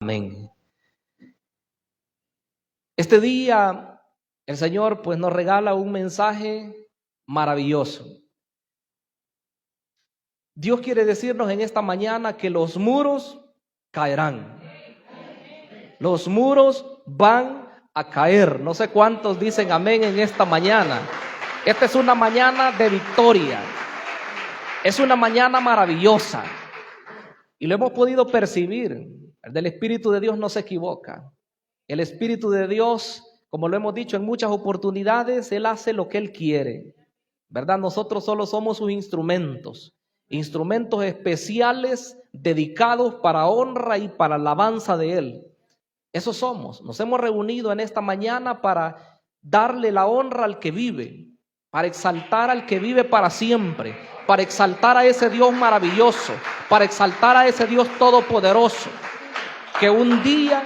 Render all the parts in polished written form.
Amén. Este día el Señor pues nos regala un mensaje maravilloso. Dios quiere decirnos en esta mañana que los muros caerán. Los muros van a caer. No sé cuántos dicen amén en esta mañana. Esta es una mañana de victoria. Es una mañana maravillosa. Y lo hemos podido percibir. El del Espíritu de Dios no se equivoca. El Espíritu de Dios, como lo hemos dicho en muchas oportunidades, Él hace lo que Él quiere, ¿verdad? Nosotros solo somos sus instrumentos especiales dedicados para honra y para alabanza de Él. Eso somos. Nos hemos reunido en esta mañana para darle la honra al que vive, para exaltar al que vive para siempre, para exaltar a ese Dios maravilloso, para exaltar a ese Dios todopoderoso, que un día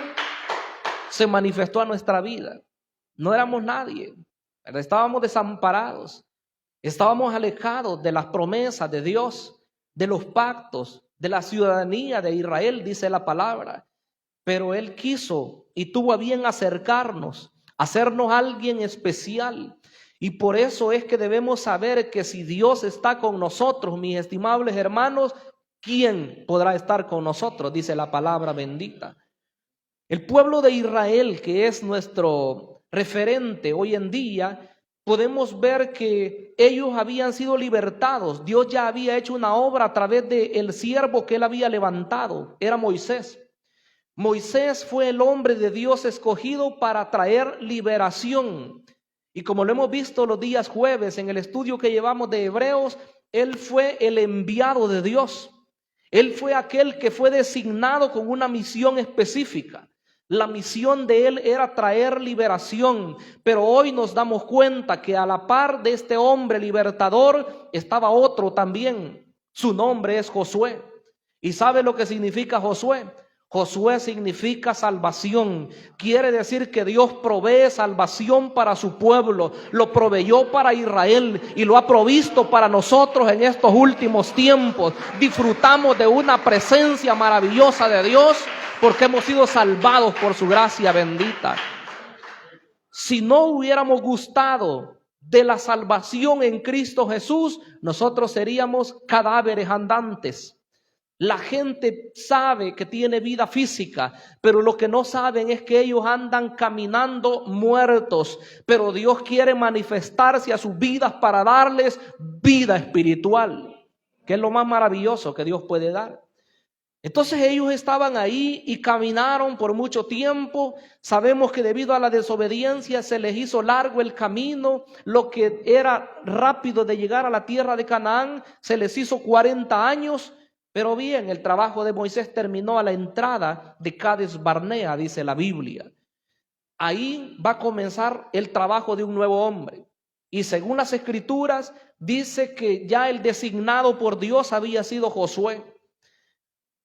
se manifestó a nuestra vida. No éramos nadie, estábamos desamparados, estábamos alejados de las promesas de Dios, de los pactos, de la ciudadanía de Israel, dice la palabra. Pero Él quiso y tuvo a bien acercarnos, hacernos alguien especial. Y por eso es que debemos saber que si Dios está con nosotros, mis estimables hermanos, ¿quién podrá estar con nosotros? Dice la palabra bendita. El pueblo de Israel, que es nuestro referente hoy en día, podemos ver que ellos habían sido libertados. Dios ya había hecho una obra a través del siervo que Él había levantado, era Moisés. Moisés fue el hombre de Dios escogido para traer liberación. Y como lo hemos visto los días jueves en el estudio que llevamos de Hebreos, Él fue el enviado de Dios. Él fue aquel que fue designado con una misión específica. La misión de Él era traer liberación, pero hoy nos damos cuenta que a la par de este hombre libertador estaba otro también. Su nombre es Josué. ¿Y sabe lo que significa Josué? Josué significa salvación. Quiere decir que Dios provee salvación para su pueblo. Lo proveyó para Israel y lo ha provisto para nosotros en estos últimos tiempos. Disfrutamos de una presencia maravillosa de Dios porque hemos sido salvados por su gracia bendita. Si no hubiéramos gustado de la salvación en Cristo Jesús, nosotros seríamos cadáveres andantes. La gente sabe que tiene vida física, pero lo que no saben es que ellos andan caminando muertos. Pero Dios quiere manifestarse a sus vidas para darles vida espiritual, que es lo más maravilloso que Dios puede dar. Entonces ellos estaban ahí y caminaron por mucho tiempo. Sabemos que debido a la desobediencia se les hizo largo el camino. Lo que era rápido de llegar a la tierra de Canaán se les hizo 40 años. Pero bien, el trabajo de Moisés terminó a la entrada de Cades Barnea, dice la Biblia. Ahí va a comenzar el trabajo de un nuevo hombre. Y según las escrituras, dice que ya el designado por Dios había sido Josué.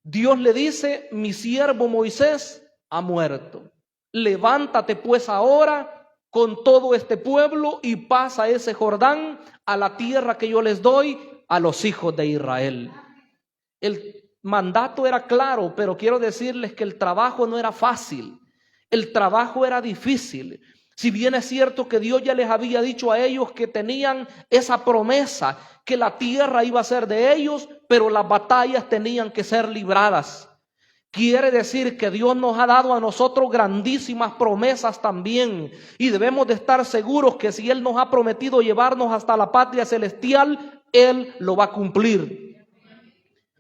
Dios le dice: mi siervo Moisés ha muerto. Levántate pues ahora con todo este pueblo y pasa ese Jordán a la tierra que yo les doy a los hijos de Israel. El mandato era claro, pero quiero decirles que el trabajo no era fácil. El trabajo era difícil. Si bien es cierto que Dios ya les había dicho a ellos que tenían esa promesa, que la tierra iba a ser de ellos, pero las batallas tenían que ser libradas. Quiere decir que Dios nos ha dado a nosotros grandísimas promesas también. Y debemos de estar seguros que si Él nos ha prometido llevarnos hasta la patria celestial, Él lo va a cumplir.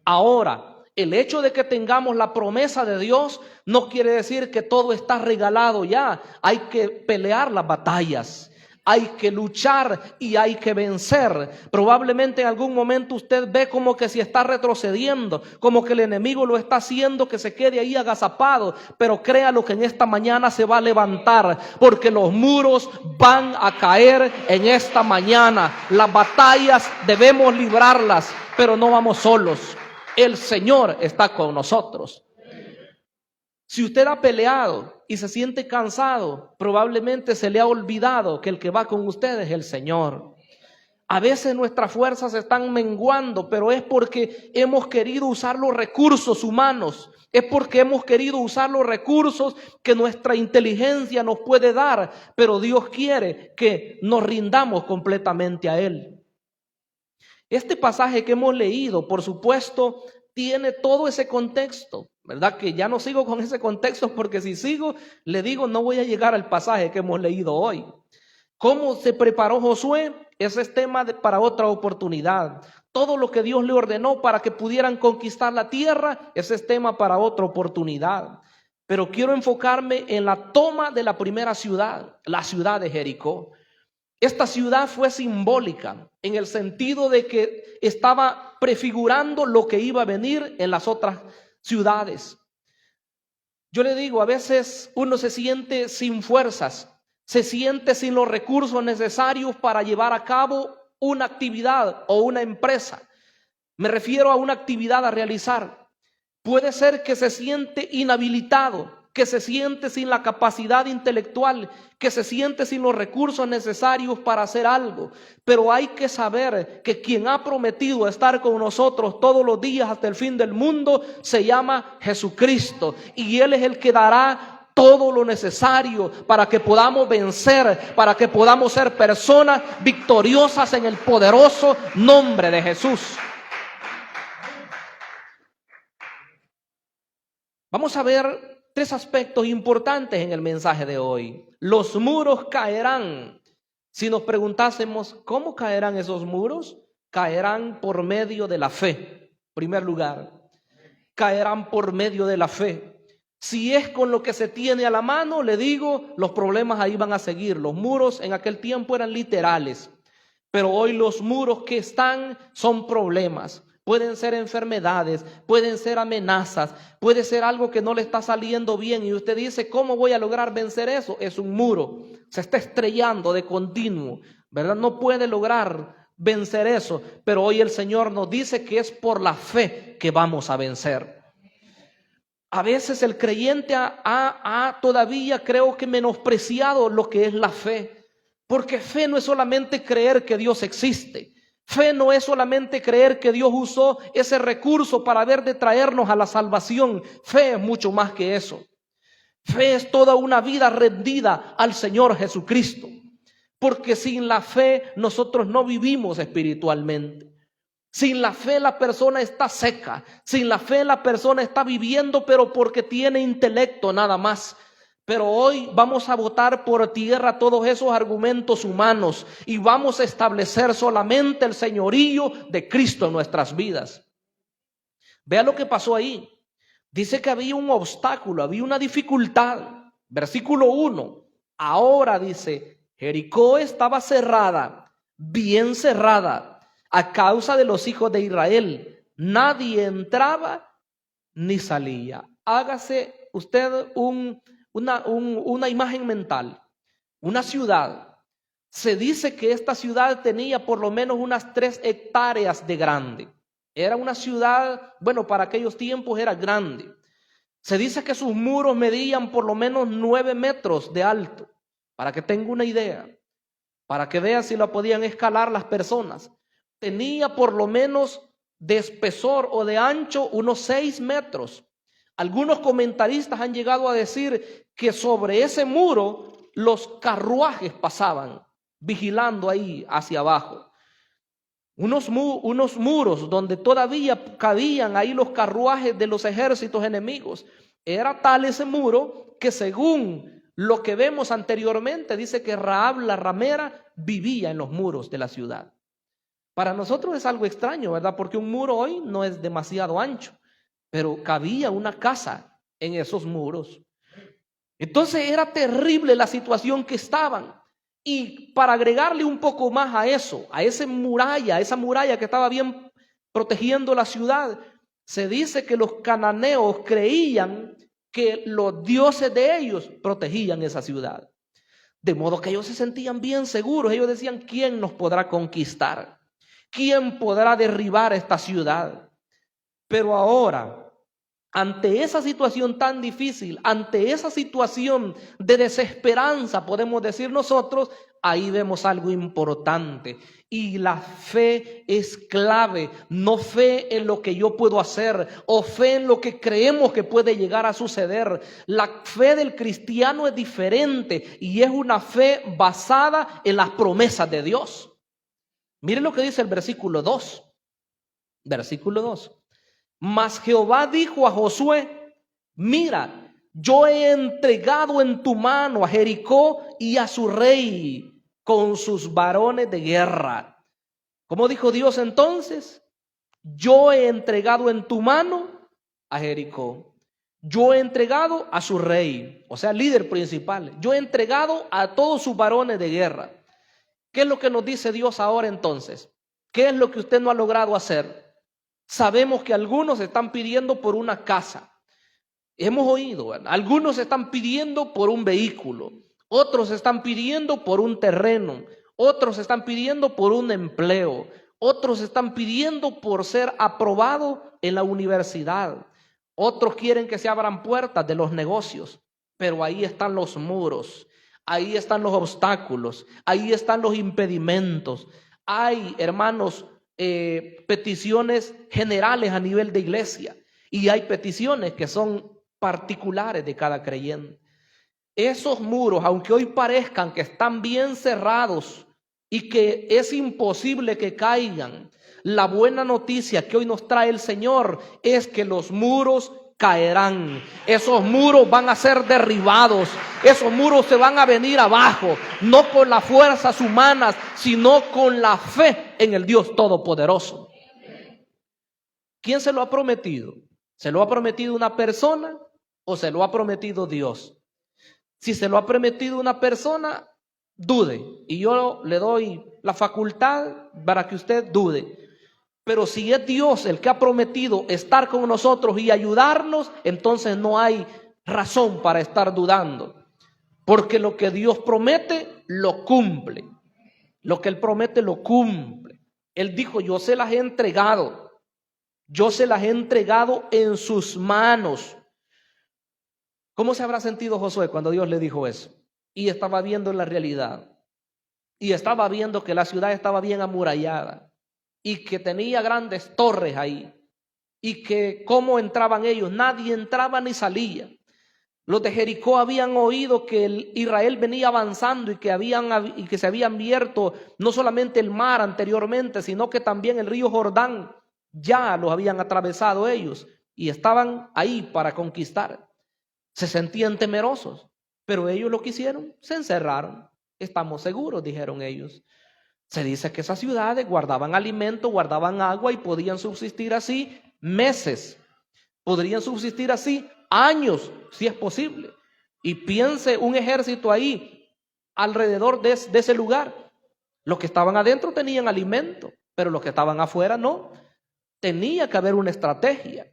Ahora, el hecho de que tengamos la promesa de Dios no quiere decir que todo está regalado ya. Hay que pelear las batallas, hay que luchar y hay que vencer. Probablemente en algún momento usted ve como que si está retrocediendo, como que el enemigo lo está haciendo que se quede ahí agazapado. Pero créalo que en esta mañana se va a levantar, porque los muros van a caer en esta mañana. Las batallas debemos librarlas, pero no vamos solos. El Señor está con nosotros. Si usted ha peleado y se siente cansado, probablemente se le ha olvidado que el que va con usted es el Señor. A veces nuestras fuerzas están menguando, pero es porque hemos querido usar los recursos humanos. Es porque hemos querido usar los recursos que nuestra inteligencia nos puede dar, pero Dios quiere que nos rindamos completamente a Él. Este pasaje que hemos leído, por supuesto, tiene todo ese contexto, ¿verdad? Que ya no sigo con ese contexto porque si sigo, le digo, no voy a llegar al pasaje que hemos leído hoy. ¿Cómo se preparó Josué? Ese es tema para otra oportunidad. Todo lo que Dios le ordenó para que pudieran conquistar la tierra, ese es tema para otra oportunidad. Pero quiero enfocarme en la toma de la primera ciudad, la ciudad de Jericó. Esta ciudad fue simbólica en el sentido de que estaba prefigurando lo que iba a venir en las otras ciudades. Yo le digo, a veces uno se siente sin fuerzas, se siente sin los recursos necesarios para llevar a cabo una actividad o una empresa. Me refiero a una actividad a realizar. Puede ser que se siente inhabilitado, que se siente sin la capacidad intelectual, que se siente sin los recursos necesarios para hacer algo. Pero hay que saber que quien ha prometido estar con nosotros todos los días hasta el fin del mundo se llama Jesucristo. Y Él es el que dará todo lo necesario para que podamos vencer, para que podamos ser personas victoriosas en el poderoso nombre de Jesús. Vamos a ver 3 aspectos importantes en el mensaje de hoy. Los muros caerán. Si nos preguntásemos, ¿cómo caerán esos muros? Caerán por medio de la fe. En primer lugar, caerán por medio de la fe. Si es con lo que se tiene a la mano, le digo, los problemas ahí van a seguir. Los muros en aquel tiempo eran literales, pero hoy los muros que están son problemas. Pueden ser enfermedades, pueden ser amenazas, puede ser algo que no le está saliendo bien y usted dice, ¿cómo voy a lograr vencer eso? Es un muro, se está estrellando de continuo, ¿verdad? No puede lograr vencer eso, pero hoy el Señor nos dice que es por la fe que vamos a vencer. A veces el creyente ha todavía, creo que, menospreciado lo que es la fe, porque fe no es solamente creer que Dios existe. Fe no es solamente creer que Dios usó ese recurso para haber de traernos a la salvación. Fe es mucho más que eso. Fe es toda una vida rendida al Señor Jesucristo. Porque sin la fe nosotros no vivimos espiritualmente. Sin la fe la persona está seca. Sin la fe la persona está viviendo, pero porque tiene intelecto nada más. Pero hoy vamos a botar por tierra todos esos argumentos humanos y vamos a establecer solamente el señorío de Cristo en nuestras vidas. Vea lo que pasó ahí. Dice que había un obstáculo, había una dificultad. Versículo 1. Ahora dice, Jericó estaba cerrada, bien cerrada, a causa de los hijos de Israel. Nadie entraba ni salía. Hágase usted una imagen mental. Una ciudad. Se dice que esta ciudad tenía por lo menos unas 3 hectáreas de grande. Era una ciudad, bueno, para aquellos tiempos era grande. Se dice que sus muros medían por lo menos 9 metros de alto. Para que tenga una idea. Para que vean si la podían escalar las personas. Tenía por lo menos de espesor o de ancho unos 6 metros. Algunos comentaristas han llegado a decir que sobre ese muro los carruajes pasaban, vigilando ahí hacia abajo. Unos muros donde todavía cabían ahí los carruajes de los ejércitos enemigos. Era tal ese muro que según lo que vemos anteriormente, dice que Rahab la ramera vivía en los muros de la ciudad. Para nosotros es algo extraño, ¿verdad? Porque un muro hoy no es demasiado ancho. Pero cabía una casa en esos muros. Entonces era terrible la situación que estaban. Y para agregarle un poco más a eso, a esa muralla que estaba bien protegiendo la ciudad, se dice que los cananeos creían que los dioses de ellos protegían esa ciudad. De modo que ellos se sentían bien seguros. Ellos decían, ¿quién nos podrá conquistar? ¿Quién podrá derribar esta ciudad? Pero ahora Ante esa situación tan difícil, ante esa situación de desesperanza, podemos decir nosotros, ahí vemos algo importante. Y la fe es clave, no fe en lo que yo puedo hacer o fe en lo que creemos que puede llegar a suceder. La fe del cristiano es diferente y es una fe basada en las promesas de Dios. Miren lo que dice el versículo 2. Versículo 2. Mas Jehová dijo a Josué: mira, yo he entregado en tu mano a Jericó y a su rey con sus varones de guerra. ¿Cómo dijo Dios entonces? Yo he entregado en tu mano a Jericó. Yo he entregado a su rey, o sea, líder principal. Yo he entregado a todos sus varones de guerra. ¿Qué es lo que nos dice Dios ahora entonces? ¿Qué es lo que usted no ha logrado hacer? Sabemos que algunos están pidiendo por una casa. Hemos oído, ¿verdad? Algunos están pidiendo por un vehículo. Otros están pidiendo por un terreno. Otros están pidiendo por un empleo. Otros están pidiendo por ser aprobado en la universidad. Otros quieren que se abran puertas de los negocios. Pero ahí están los muros. Ahí están los obstáculos. Ahí están los impedimentos. Hay, hermanos, peticiones generales a nivel de iglesia y hay peticiones que son particulares de cada creyente. Esos muros, aunque hoy parezcan que están bien cerrados y que es imposible que caigan, la buena noticia que hoy nos trae el Señor es que los muros caerán. Esos muros van a ser derribados. Esos muros se van a venir abajo, no con las fuerzas humanas, sino con la fe en el Dios Todopoderoso. ¿Quién se lo ha prometido? ¿Se lo ha prometido una persona o se lo ha prometido Dios? Si se lo ha prometido una persona, dude. Y yo le doy la facultad para que usted dude. Pero si es Dios el que ha prometido estar con nosotros y ayudarnos, entonces no hay razón para estar dudando. Porque lo que Dios promete, lo cumple. Lo que Él promete, lo cumple. Él dijo: yo se las he entregado. Yo se las he entregado en sus manos. ¿Cómo se habrá sentido Josué cuando Dios le dijo eso? Y estaba viendo la realidad. Y estaba viendo que la ciudad estaba bien amurallada. Y que tenía grandes torres ahí. Y que cómo entraban ellos. Nadie entraba ni salía. Los de Jericó habían oído que Israel venía avanzando y que se había abierto no solamente el mar anteriormente, sino que también el río Jordán ya los habían atravesado ellos y estaban ahí para conquistar. Se sentían temerosos, pero ellos lo que hicieron, se encerraron. Estamos seguros, dijeron ellos. Se dice que esas ciudades guardaban alimento, guardaban agua y podían subsistir así meses. Podrían subsistir así años, si es posible. Y piense un ejército ahí, alrededor de ese lugar. Los que estaban adentro tenían alimento, pero los que estaban afuera no. Tenía que haber una estrategia.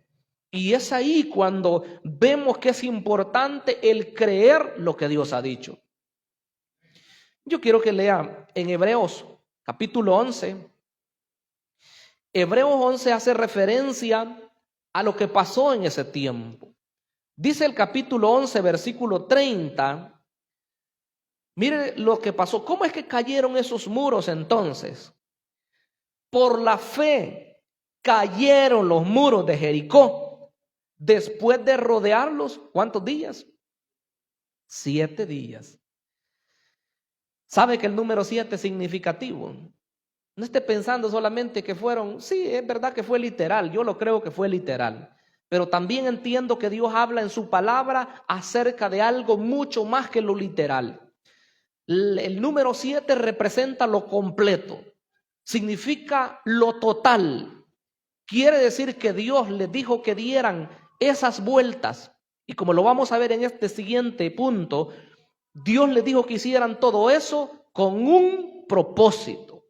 Y es ahí cuando vemos que es importante el creer lo que Dios ha dicho. Yo quiero que lea en Hebreos capítulo 11. Hebreos 11 hace referencia a lo que pasó en ese tiempo. Dice el capítulo 11, versículo 30. Mire lo que pasó. ¿Cómo es que cayeron esos muros entonces? Por la fe cayeron los muros de Jericó. Después de rodearlos, ¿cuántos días? 7 días. ¿Sabe que el número 7 es significativo? No esté pensando solamente que fueron, sí, es verdad que fue literal, yo lo creo que fue literal. Pero también entiendo que Dios habla en su palabra acerca de algo mucho más que lo literal. El número 7 representa lo completo, significa lo total. Quiere decir que Dios les dijo que dieran esas vueltas. Y como lo vamos a ver en este siguiente punto, Dios les dijo que hicieran todo eso con un propósito.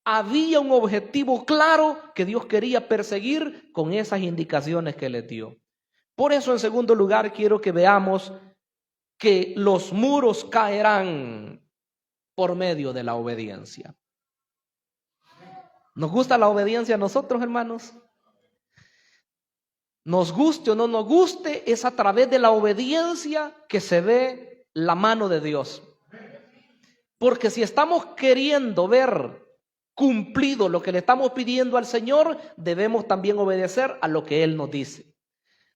Había un objetivo claro que Dios quería perseguir con esas indicaciones que les dio. Por eso, en segundo lugar, quiero que veamos que los muros caerán por medio de la obediencia. ¿Nos gusta la obediencia a nosotros, hermanos? Nos guste o no nos guste, es a través de la obediencia que se ve la mano de Dios. Porque si estamos queriendo ver cumplido lo que le estamos pidiendo al Señor, debemos también obedecer a lo que Él nos dice.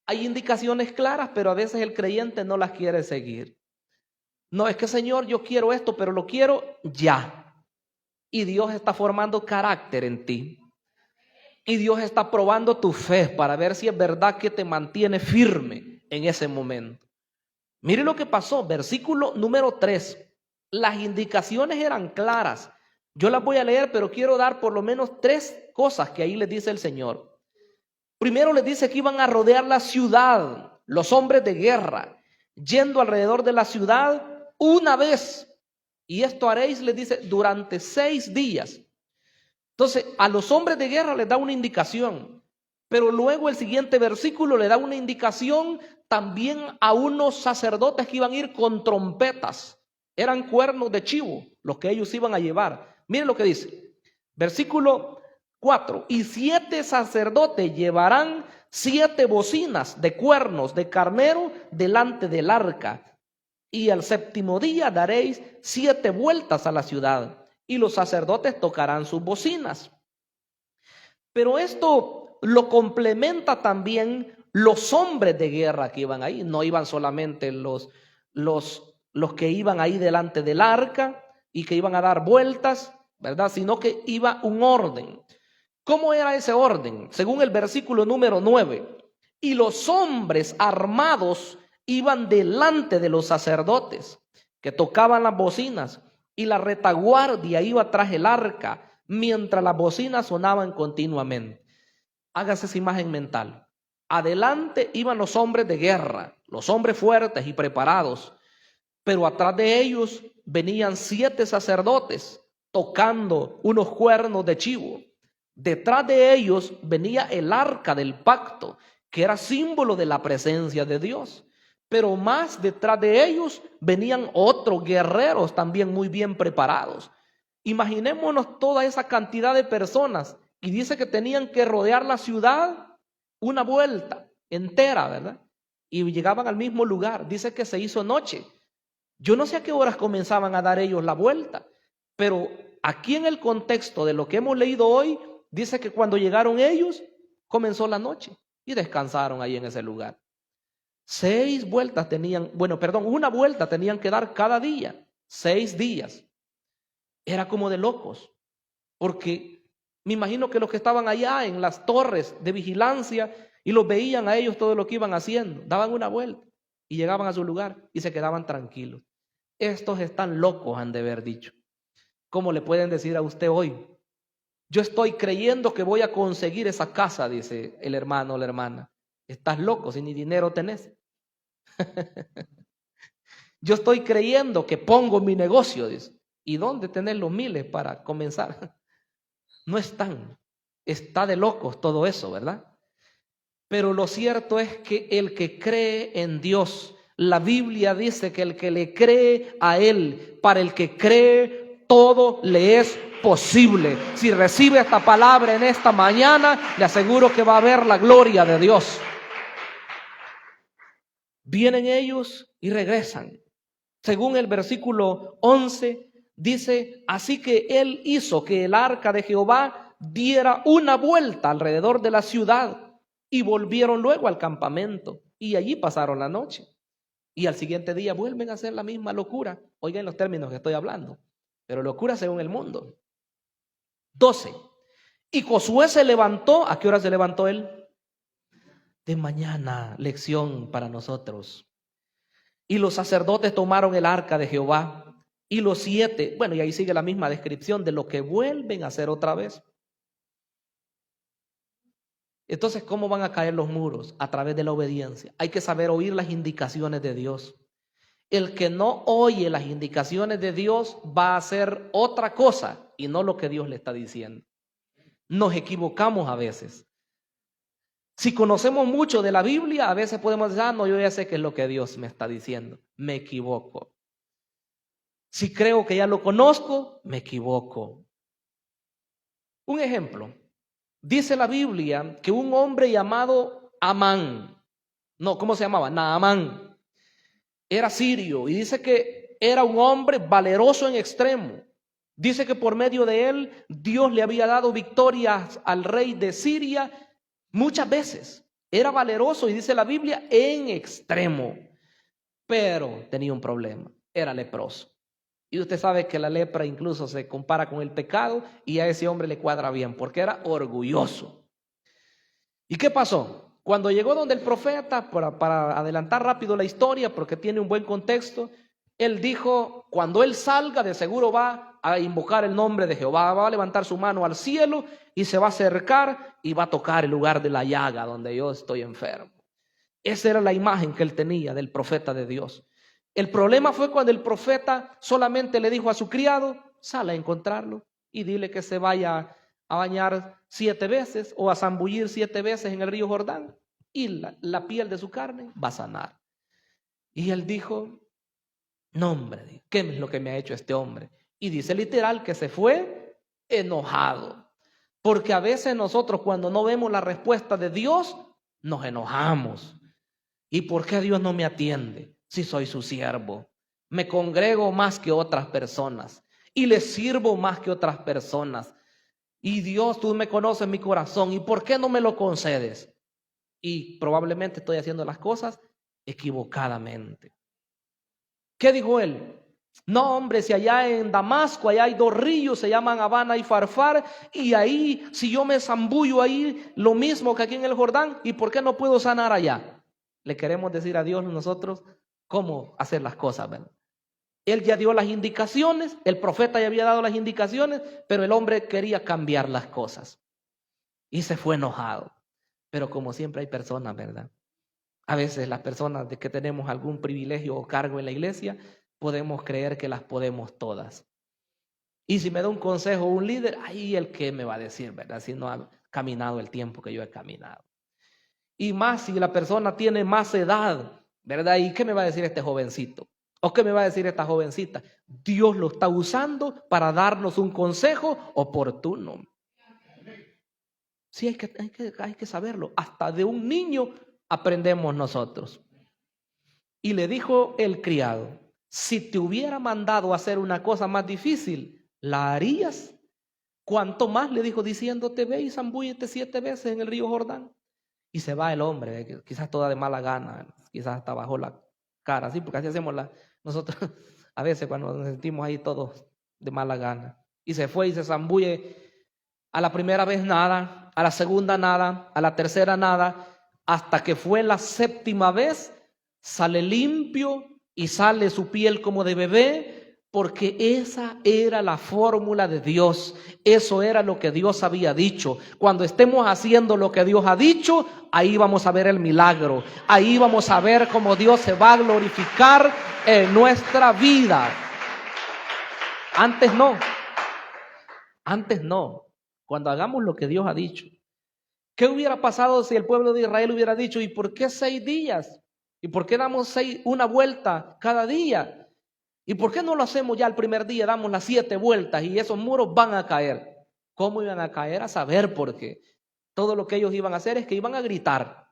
Hay indicaciones claras, pero a veces el creyente no las quiere seguir. No, es que Señor, yo quiero esto, pero lo quiero ya. Y Dios está formando carácter en ti. Y Dios está probando tu fe para ver si es verdad que te mantiene firme en ese momento. Mire lo que pasó, versículo número 3. Las indicaciones eran claras. Yo las voy a leer, pero quiero dar por lo menos 3 cosas que ahí les dice el Señor. Primero les dice que iban a rodear la ciudad, los hombres de guerra, yendo alrededor de la ciudad una vez. Y esto haréis, les dice, durante 6 días. Entonces, a los hombres de guerra les da una indicación, pero luego el siguiente versículo le da una indicación también a unos sacerdotes que iban a ir con trompetas. Eran cuernos de chivo los que ellos iban a llevar. Miren lo que dice, versículo 4. Y 7 sacerdotes llevarán 7 bocinas de cuernos de carnero delante del arca. Y al 7º día daréis 7 vueltas a la ciudad. Y los sacerdotes tocarán sus bocinas. Pero esto lo complementa también los hombres de guerra que iban ahí. No iban solamente los que iban ahí delante del arca y que iban a dar vueltas, ¿verdad? Sino que iba un orden. ¿Cómo era ese orden? Según el versículo número 9. Y los hombres armados iban delante de los sacerdotes que tocaban las bocinas. Y la retaguardia iba tras el arca, mientras las bocinas sonaban continuamente. Hágase esa imagen mental. Adelante iban los hombres de guerra, los hombres fuertes y preparados, pero atrás de ellos venían 7 sacerdotes tocando unos cuernos de chivo. Detrás de ellos venía el arca del pacto, que era símbolo de la presencia de Dios. Pero más detrás de ellos venían otros guerreros también muy bien preparados. Imaginémonos toda esa cantidad de personas y dice que tenían que rodear la ciudad una vuelta entera, ¿verdad? Y llegaban al mismo lugar. Dice que se hizo noche. Yo no sé a qué horas comenzaban a dar ellos la vuelta, pero aquí en el contexto de lo que hemos leído hoy, dice que cuando llegaron ellos, comenzó la noche y descansaron ahí en ese lugar. 6 vueltas tenían, una vuelta tenían que dar cada día, 6 días. Era como de locos, porque me imagino que los que estaban allá en las torres de vigilancia y los veían a ellos todo lo que iban haciendo, daban una vuelta y llegaban a su lugar y se quedaban tranquilos. Estos están locos, han de haber dicho. ¿Cómo le pueden decir a usted hoy? Yo estoy creyendo que voy a conseguir esa casa, dice el hermano o la hermana. Estás loco si ni dinero tenés. Yo estoy creyendo que pongo mi negocio, dice. ¿Y dónde tener los miles para comenzar? No están. Está de locos todo eso, ¿verdad? Pero lo cierto es que el que cree en Dios, la Biblia dice que el que le cree a Él, para el que cree, todo le es posible. Si recibe esta palabra en esta mañana, le aseguro que va a ver la gloria de Dios. Vienen ellos y regresan. Según el versículo 11, dice, así que él hizo que el arca de Jehová diera una vuelta alrededor de la ciudad y volvieron luego al campamento y allí pasaron la noche. Y al siguiente día vuelven a hacer la misma locura. Oigan los términos que estoy hablando, pero locura según el mundo. 12. Y Josué se levantó. ¿A qué hora se levantó él? De mañana, lección para nosotros. Y los sacerdotes tomaron el arca de Jehová y los 7, y ahí sigue la misma descripción de lo que vuelven a hacer otra vez. Entonces, ¿cómo van a caer los muros? A través de la obediencia. Hay que saber oír las indicaciones de Dios. El que no oye las indicaciones de Dios va a hacer otra cosa y no lo que Dios le está diciendo. Nos equivocamos a veces. Si conocemos mucho de la Biblia, a veces podemos decir, no, yo ya sé qué es lo que Dios me está diciendo. Me equivoco. Si creo que ya lo conozco, me equivoco. Un ejemplo. Dice la Biblia que un hombre llamado Amán. No, ¿cómo se llamaba? Naamán. Era sirio y dice que era un hombre valeroso en extremo. Dice que por medio de él Dios le había dado victorias al rey de Siria muchas veces. Era valeroso y dice la Biblia en extremo. Pero tenía un problema, era leproso. Y usted sabe que la lepra incluso se compara con el pecado y a ese hombre le cuadra bien porque era orgulloso. ¿Y qué pasó? Cuando llegó donde el profeta, para adelantar rápido la historia porque tiene un buen contexto, él dijo, cuando él salga de seguro va a invocar el nombre de Jehová, va a levantar su mano al cielo y se va a acercar y va a tocar el lugar de la llaga donde yo estoy enfermo. Esa era la imagen que él tenía del profeta de Dios. El problema fue cuando el profeta solamente le dijo a su criado, sal a encontrarlo y dile que se vaya a bañar 7 veces o a zambullir 7 veces en el río Jordán y la piel de su carne va a sanar. Y él dijo, no hombre, ¿qué es lo que me ha hecho este hombre? Y dice literal que se fue enojado. Porque a veces nosotros cuando no vemos la respuesta de Dios, nos enojamos. ¿Y por qué Dios no me atiende? Si soy su siervo, me congrego más que otras personas y le sirvo más que otras personas. Y Dios, tú me conoces mi corazón, ¿y por qué no me lo concedes? Y probablemente estoy haciendo las cosas equivocadamente. ¿Qué dijo él? No, hombre, si allá en Damasco, allá hay 2 ríos, se llaman Habana y Farfar, y ahí, si yo me zambullo ahí, lo mismo que aquí en el Jordán, ¿y por qué no puedo sanar allá? Le queremos decir a Dios nosotros cómo hacer las cosas, ¿verdad? Él ya dio las indicaciones, el profeta ya había dado las indicaciones, pero el hombre quería cambiar las cosas y se fue enojado. Pero como siempre hay personas, ¿verdad? A veces las personas de que tenemos algún privilegio o cargo en la iglesia, podemos creer que las podemos todas. Y si me da un consejo un líder, ahí el que me va a decir, ¿verdad? Si no ha caminado el tiempo que yo he caminado. Y más si la persona tiene más edad, ¿verdad? ¿Y qué me va a decir este jovencito? ¿O qué me va a decir esta jovencita? Dios lo está usando para darnos un consejo oportuno. Sí, hay que saberlo. Hasta de un niño aprendemos nosotros. Y le dijo el criado, si te hubiera mandado a hacer una cosa más difícil, ¿la harías? ¿Cuánto más? Le dijo diciéndote, ve y zambúllete 7 veces en el río Jordán. Y se va el hombre, quizás toda de mala gana, quizás hasta bajó la cara, ¿sí? Porque así hacemos nosotros a veces cuando nos sentimos ahí todos de mala gana. Y se fue y se zambulle. A la primera vez nada, a la segunda nada, a la tercera nada, hasta que fue la 7ª vez, sale limpio y sale su piel como de bebé, porque esa era la fórmula de Dios. Eso era lo que Dios había dicho. Cuando estemos haciendo lo que Dios ha dicho, ahí vamos a ver el milagro. Ahí vamos a ver cómo Dios se va a glorificar en nuestra vida. Antes no. Antes no. Cuando hagamos lo que Dios ha dicho. ¿Qué hubiera pasado si el pueblo de Israel hubiera dicho, ¿y por qué 6 días? ¿Y por qué damos una vuelta cada día? ¿Y por qué no lo hacemos ya el primer día? Damos las 7 vueltas y esos muros van a caer. ¿Cómo iban a caer? A saber por qué. Todo lo que ellos iban a hacer es que iban a gritar.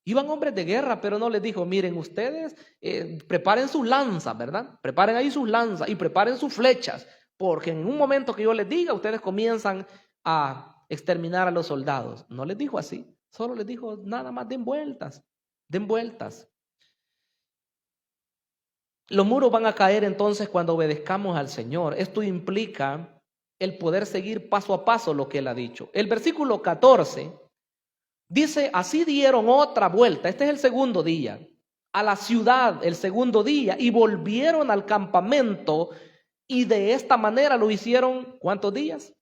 Iban hombres de guerra, pero no les dijo, miren ustedes, preparen sus lanzas, ¿verdad? Preparen ahí sus lanzas y preparen sus flechas, porque en un momento que yo les diga, ustedes comienzan a exterminar a los soldados. No les dijo así, solo les dijo nada más, den vueltas, den vueltas. Los muros van a caer entonces cuando obedezcamos al Señor. Esto implica el poder seguir paso a paso lo que Él ha dicho. El versículo 14 dice, así dieron otra vuelta, este es el segundo día, a la ciudad el segundo día y volvieron al campamento y de esta manera lo hicieron, ¿cuántos días?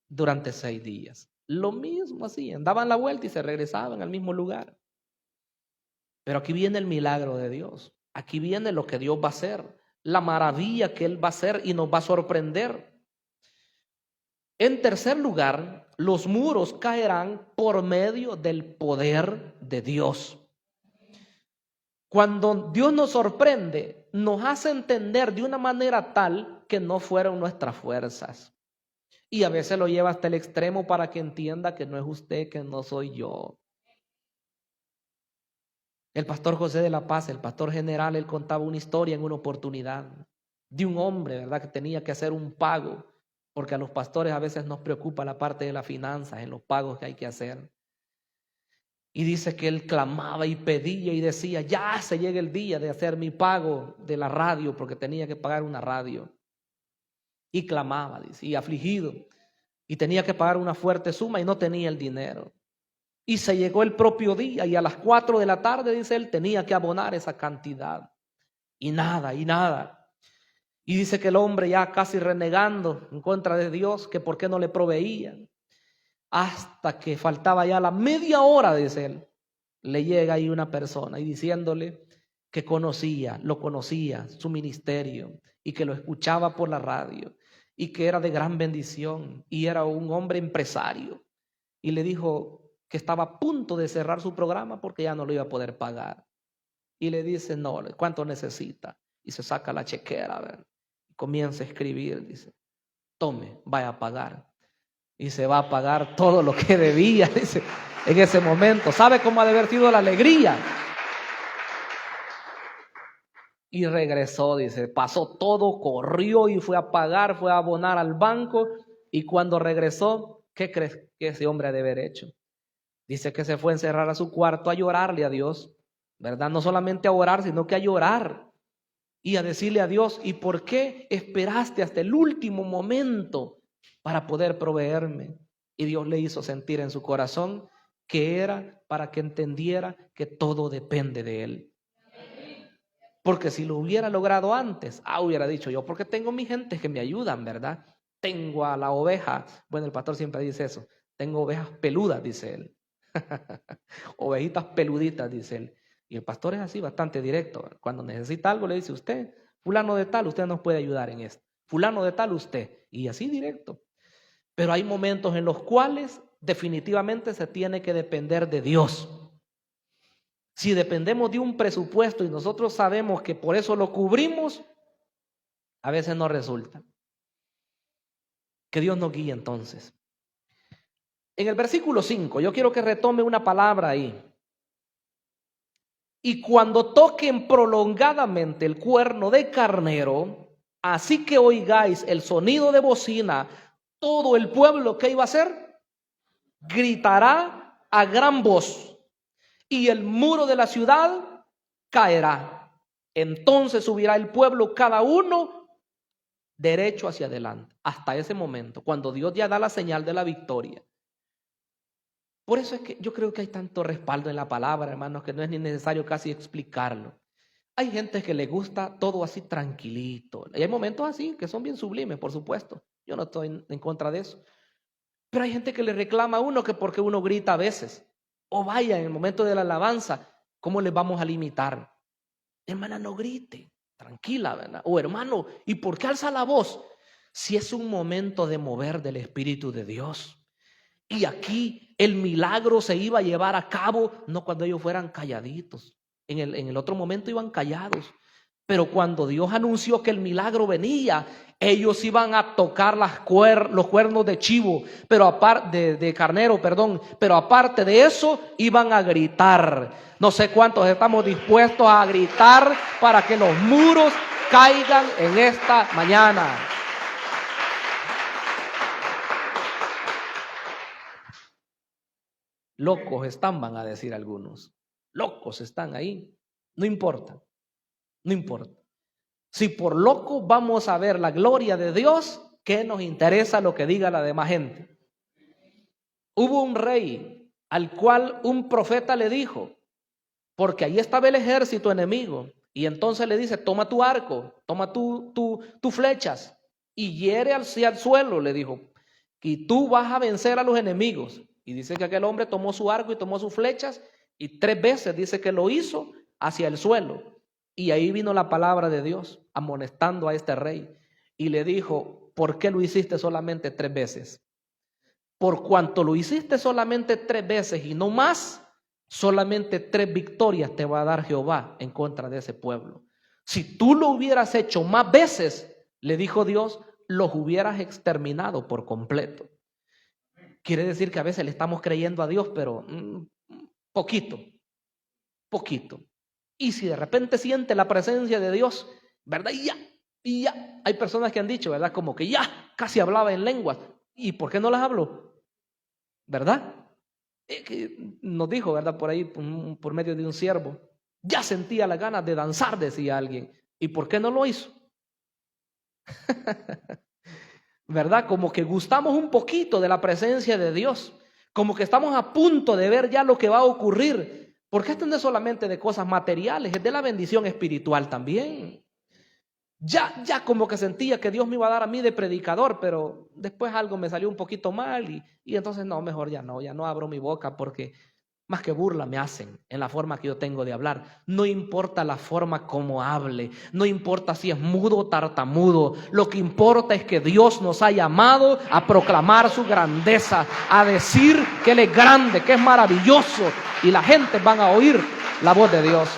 Durante 6 días. Lo mismo así, daban la vuelta y se regresaban al mismo lugar. Pero aquí viene el milagro de Dios. Aquí viene lo que Dios va a hacer, la maravilla que Él va a hacer y nos va a sorprender. En tercer lugar, los muros caerán por medio del poder de Dios. Cuando Dios nos sorprende, nos hace entender de una manera tal que no fueron nuestras fuerzas. Y a veces lo lleva hasta el extremo para que entienda que no es usted, que no soy yo. El pastor José de la Paz, el pastor general, él contaba una historia en una oportunidad de un hombre, ¿verdad?, que tenía que hacer un pago, porque a los pastores a veces nos preocupa la parte de las finanzas, en los pagos que hay que hacer. Y dice que él clamaba y pedía y decía, ya se llega el día de hacer mi pago de la radio, porque tenía que pagar una radio. Y clamaba, dice, y afligido, y tenía que pagar una fuerte suma y no tenía el dinero. Y se llegó el propio día y a las 4 de la tarde, dice él, tenía que abonar esa cantidad. Y nada, y nada. Y dice que el hombre ya casi renegando en contra de Dios, que por qué no le proveían. Hasta que faltaba ya la media hora, dice él, le llega ahí una persona y diciéndole que lo conocía, su ministerio, y que lo escuchaba por la radio, y que era de gran bendición, y era un hombre empresario. Y le dijo que estaba a punto de cerrar su programa porque ya no lo iba a poder pagar. Y le dice, no, ¿cuánto necesita? Y se saca la chequera, a ver, y comienza a escribir, dice, tome, vaya a pagar. Y se va a pagar todo lo que debía, dice, en ese momento. ¿Sabe cómo ha de haber sido la alegría? Y regresó, dice, pasó todo, corrió y fue a pagar, fue a abonar al banco. Y cuando regresó, ¿qué crees que ese hombre ha de haber hecho? Dice que se fue a encerrar a su cuarto a llorarle a Dios, ¿verdad? No solamente a orar, sino que a llorar y a decirle a Dios, ¿y por qué esperaste hasta el último momento para poder proveerme? Y Dios le hizo sentir en su corazón que era para que entendiera que todo depende de Él. Porque si lo hubiera logrado antes, hubiera dicho yo, porque tengo mi gente que me ayudan, ¿verdad? Tengo a la oveja, bueno, el pastor siempre dice eso, tengo ovejas peludas, dice él. Ovejitas peluditas, dice él. Y el pastor es así, bastante directo. Cuando necesita algo le dice, usted, fulano de tal, usted nos puede ayudar en esto. Fulano de tal, usted. Y así directo. Pero hay momentos en los cuales definitivamente se tiene que depender de Dios. Si dependemos de un presupuesto y nosotros sabemos que por eso lo cubrimos, a veces no resulta. Que Dios nos guíe entonces. En el versículo 5, yo quiero que retome una palabra ahí. Y cuando toquen prolongadamente el cuerno de carnero, así que oigáis el sonido de bocina, todo el pueblo, ¿qué iba a hacer? Gritará a gran voz, y el muro de la ciudad caerá. Entonces subirá el pueblo, cada uno derecho hacia adelante. Hasta ese momento, cuando Dios ya da la señal de la victoria. Por eso es que yo creo que hay tanto respaldo en la palabra, hermanos, que no es ni necesario casi explicarlo. Hay gente que le gusta todo así tranquilito. Y hay momentos así que son bien sublimes, por supuesto. Yo no estoy en contra de eso. Pero hay gente que le reclama a uno que porque uno grita a veces. O vaya, en el momento de la alabanza, ¿cómo le vamos a limitar? Hermana, no grite, tranquila, ¿verdad? O hermano, ¿y por qué alza la voz? Si es un momento de mover del Espíritu de Dios. Y aquí el milagro se iba a llevar a cabo, no cuando ellos fueran calladitos. En el otro momento iban callados. Pero cuando Dios anunció que el milagro venía, ellos iban a tocar los cuernos de chivo, pero aparte de carnero, perdón, pero aparte de eso iban a gritar. No sé cuántos estamos dispuestos a gritar para que los muros caigan en esta mañana. Locos están, van a decir algunos. Locos están ahí. No importa, no importa. Si por loco vamos a ver la gloria de Dios, ¿qué nos interesa lo que diga la demás gente? Hubo un rey al cual un profeta le dijo, porque ahí estaba el ejército enemigo, y entonces le dice, toma tu arco, toma tus flechas, y hiere hacia el suelo, le dijo, y tú vas a vencer a los enemigos. Y dice que aquel hombre tomó su arco y tomó sus flechas, y 3 veces dice que lo hizo hacia el suelo. Y ahí vino la palabra de Dios amonestando a este rey. Y le dijo, ¿por qué lo hiciste solamente 3 veces? Por cuanto lo hiciste solamente 3 veces y no más, solamente 3 victorias te va a dar Jehová en contra de ese pueblo. Si tú lo hubieras hecho más veces, le dijo Dios, los hubieras exterminado por completo. Quiere decir que a veces le estamos creyendo a Dios, pero poquito. Y si de repente siente la presencia de Dios, ¿verdad? Y ya. Hay personas que han dicho, ¿verdad? Como que ya casi hablaba en lenguas. ¿Y por qué no las habló? ¿Verdad? Que nos dijo, ¿verdad? Por ahí, por medio de un siervo. Ya sentía las ganas de danzar, decía alguien. ¿Y por qué no lo hizo? ¿Verdad? Como que gustamos un poquito de la presencia de Dios. Como que estamos a punto de ver ya lo que va a ocurrir. Porque esto no es solamente de cosas materiales, es de la bendición espiritual también. Ya como que sentía que Dios me iba a dar a mí de predicador, pero después algo me salió un poquito mal y entonces no, mejor ya no abro mi boca porque más que burla me hacen en la forma que yo tengo de hablar. No importa la forma como hable, no importa si es mudo o tartamudo, lo que importa es que Dios nos ha llamado a proclamar su grandeza, a decir que Él es grande, que es maravilloso y la gente van a oír la voz de Dios.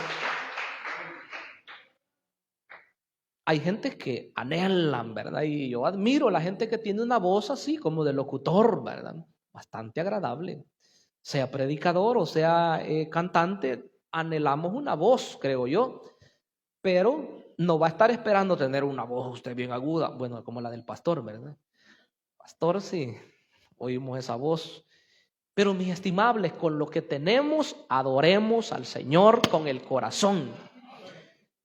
Hay gente que anhelan, ¿verdad? Y yo admiro a la gente que tiene una voz así como de locutor, ¿verdad? Bastante agradable. Sea predicador o sea cantante, anhelamos una voz, creo yo. Pero no va a estar esperando tener una voz usted bien aguda, bueno, como la del pastor, ¿verdad? Pastor, sí, oímos esa voz. Pero mis estimables, con lo que tenemos, adoremos al Señor con el corazón.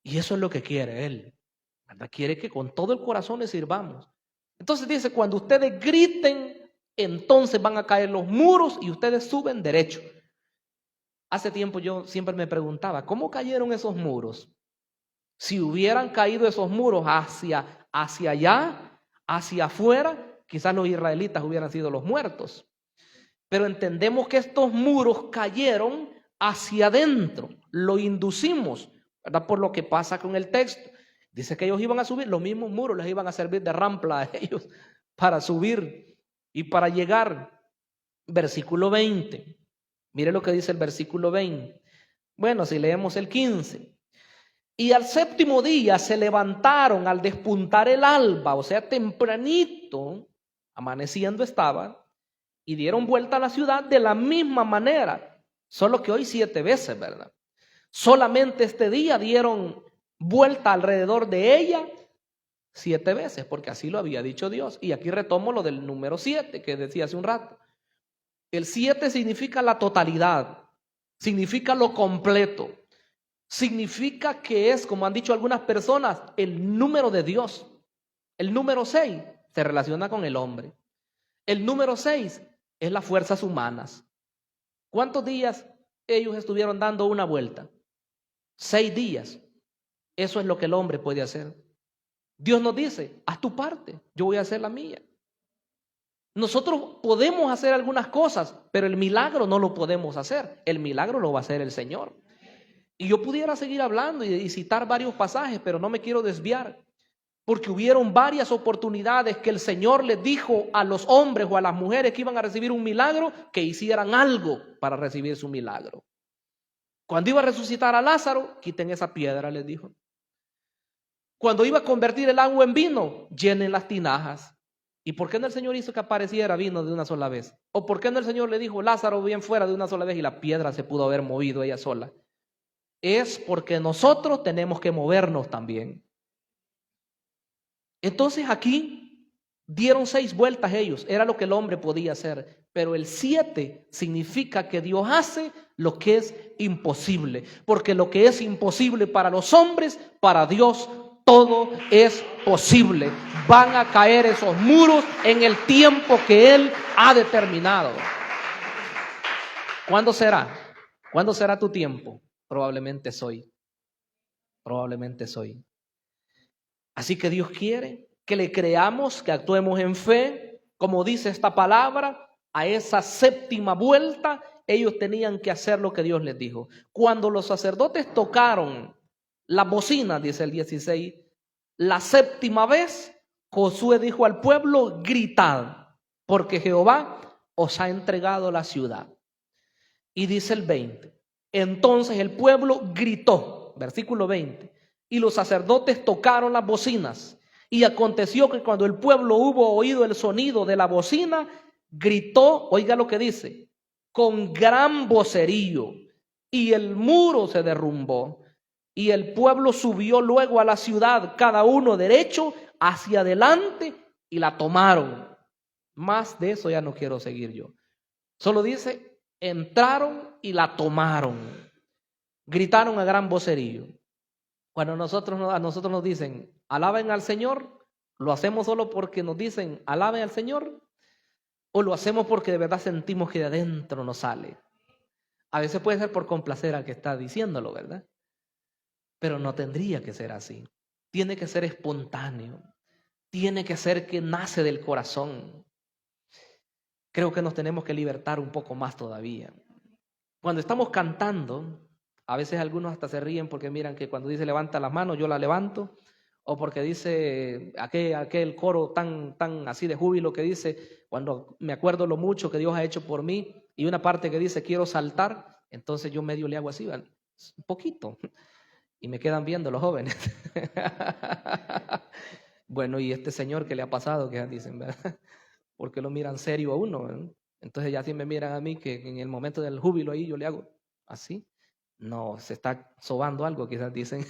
Y eso es lo que quiere Él. ¿Verdad? Quiere que con todo el corazón le sirvamos. Entonces dice, cuando ustedes griten, entonces van a caer los muros y ustedes suben derecho. Hace tiempo yo siempre me preguntaba, ¿cómo cayeron esos muros? Si hubieran caído esos muros hacia allá, hacia afuera, quizás los israelitas hubieran sido los muertos. Pero entendemos que estos muros cayeron hacia adentro, lo inducimos, ¿verdad? Por lo que pasa con el texto. Dice que ellos iban a subir, los mismos muros les iban a servir de rampla a ellos para subir y para llegar. Versículo 20. Mire lo que dice el versículo 20. Bueno, si leemos el 15. Y al séptimo día se levantaron al despuntar el alba, o sea, tempranito, amaneciendo estaba, y dieron vuelta a la ciudad de la misma manera, solo que hoy 7 veces, ¿verdad? Solamente este día dieron vuelta alrededor de ella 7 veces, porque así lo había dicho Dios. Y aquí retomo lo del número 7 que decía hace un rato. El 7 significa la totalidad, significa lo completo, significa que es, como han dicho algunas personas, el número de Dios. El número 6 se relaciona con el hombre. El número 6 es las fuerzas humanas. ¿Cuántos días ellos estuvieron dando una vuelta? 6 días. Eso es lo que el hombre puede hacer. Dios nos dice, haz tu parte, yo voy a hacer la mía. Nosotros podemos hacer algunas cosas, pero el milagro no lo podemos hacer. El milagro lo va a hacer el Señor. Y yo pudiera seguir hablando y citar varios pasajes, pero no me quiero desviar. Porque hubieron varias oportunidades que el Señor les dijo a los hombres o a las mujeres que iban a recibir un milagro, que hicieran algo para recibir su milagro. Cuando iba a resucitar a Lázaro, quiten esa piedra, les dijo. Cuando iba a convertir el agua en vino, llenen las tinajas. ¿Y por qué no el Señor hizo que apareciera vino de una sola vez? ¿O por qué no el Señor le dijo, Lázaro, bien fuera de una sola vez y la piedra se pudo haber movido ella sola? Es porque nosotros tenemos que movernos también. Entonces aquí dieron 6 vueltas ellos, era lo que el hombre podía hacer, pero el 7 significa que Dios hace lo que es imposible, porque lo que es imposible para los hombres, para Dios todo es posible. Van a caer esos muros en el tiempo que Él ha determinado. ¿Cuándo será? ¿Cuándo será tu tiempo? Probablemente soy. Probablemente soy. Así que Dios quiere que le creamos, que actuemos en fe. Como dice esta palabra, a esa 7ª vuelta, ellos tenían que hacer lo que Dios les dijo. Cuando los sacerdotes tocaron la bocina, dice el 16, la 7ª vez, Josué dijo al pueblo, gritad, porque Jehová os ha entregado la ciudad. Y dice el 20, entonces el pueblo gritó, versículo 20, y los sacerdotes tocaron las bocinas. Y aconteció que cuando el pueblo hubo oído el sonido de la bocina, gritó, oiga lo que dice, con gran vocerío, y el muro se derrumbó, Y el pueblo subió luego a la ciudad, cada uno derecho hacia adelante, y la tomaron. Más de eso ya no quiero seguir yo. Solo dice, entraron y la tomaron. Gritaron a gran vocerío. Cuando a nosotros nos dicen, alaben al Señor, ¿lo hacemos solo porque nos dicen, alaben al Señor? ¿O lo hacemos porque de verdad sentimos que de adentro nos sale? A veces puede ser por complacer al que está diciéndolo, ¿verdad? Pero no tendría que ser así. Tiene que ser espontáneo. Tiene que ser que nace del corazón. Creo que nos tenemos que libertar un poco más todavía. Cuando estamos cantando, a veces algunos hasta se ríen porque miran que cuando dice levanta las manos, yo la levanto. O porque dice aquel coro tan así de júbilo que dice, cuando me acuerdo lo mucho que Dios ha hecho por mí, y una parte que dice quiero saltar, entonces yo medio le hago así, un poquito, y me quedan viendo los jóvenes. Bueno, y este señor que le ha pasado, que dicen, ¿verdad? Porque lo miran serio a uno, ¿verdad? Entonces ya sí me miran a mí que en el momento del júbilo ahí yo le hago así. No, se está sobando algo, quizás dicen.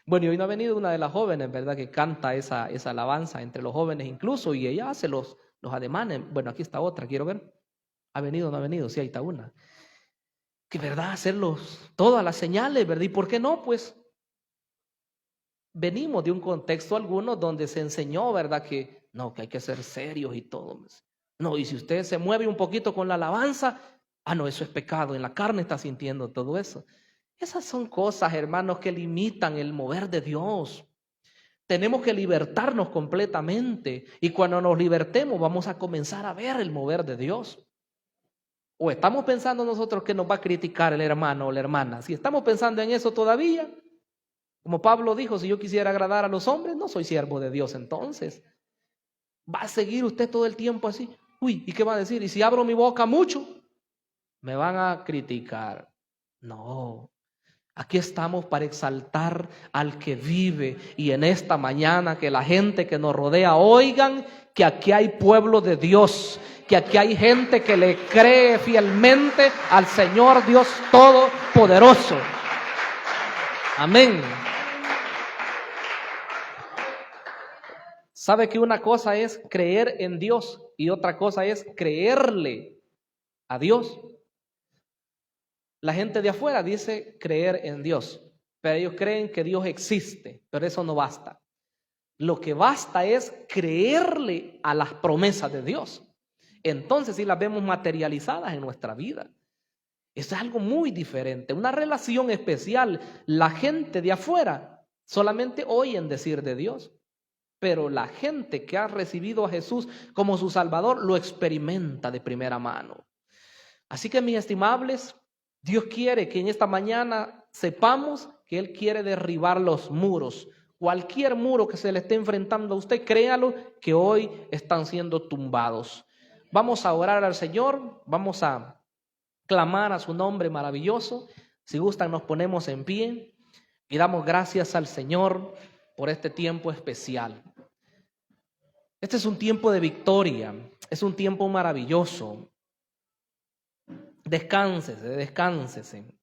Bueno, y hoy no ha venido una de las jóvenes, ¿verdad? Que canta esa alabanza entre los jóvenes incluso, y ella hace los ademanes. Bueno, aquí está otra, quiero ver. ¿Ha venido o no ha venido? Sí, ahí está una. Que verdad, hacerlos todas las señales, ¿verdad? ¿Y por qué no? Pues venimos de un contexto alguno donde se enseñó, ¿verdad? Que no, que hay que ser serios y todo. No, y si usted se mueve un poquito con la alabanza, no, eso es pecado, en la carne está sintiendo todo eso. Esas son cosas, hermanos, que limitan el mover de Dios. Tenemos que libertarnos completamente, y cuando nos libertemos vamos a comenzar a ver el mover de Dios. ¿O estamos pensando nosotros que nos va a criticar el hermano o la hermana? Si estamos pensando en eso todavía, como Pablo dijo, si yo quisiera agradar a los hombres, no soy siervo de Dios. Entonces, ¿va a seguir usted todo el tiempo así? Uy, ¿y qué va a decir? ¿Y si abro mi boca mucho? Me van a criticar. No, aquí estamos para exaltar al que vive, y en esta mañana que la gente que nos rodea oigan que aquí hay pueblo de Dios, que aquí hay gente que le cree fielmente al Señor Dios Todopoderoso. Amén. ¿Sabe que una cosa es creer en Dios y otra cosa es creerle a Dios? La gente de afuera dice creer en Dios, pero ellos creen que Dios existe, pero eso no basta. Lo que basta es creerle a las promesas de Dios. Entonces sí las vemos materializadas en nuestra vida. Eso es algo muy diferente, una relación especial. La gente de afuera solamente oyen decir de Dios, pero la gente que ha recibido a Jesús como su Salvador lo experimenta de primera mano. Así que, mis estimables, Dios quiere que en esta mañana sepamos que Él quiere derribar los muros. Cualquier muro que se le esté enfrentando a usted, créalo que hoy están siendo tumbados. Vamos a orar al Señor, vamos a clamar a su nombre maravilloso. Si gustan, nos ponemos en pie y damos gracias al Señor por este tiempo especial. Este es un tiempo de victoria, es un tiempo maravilloso. Descánsese.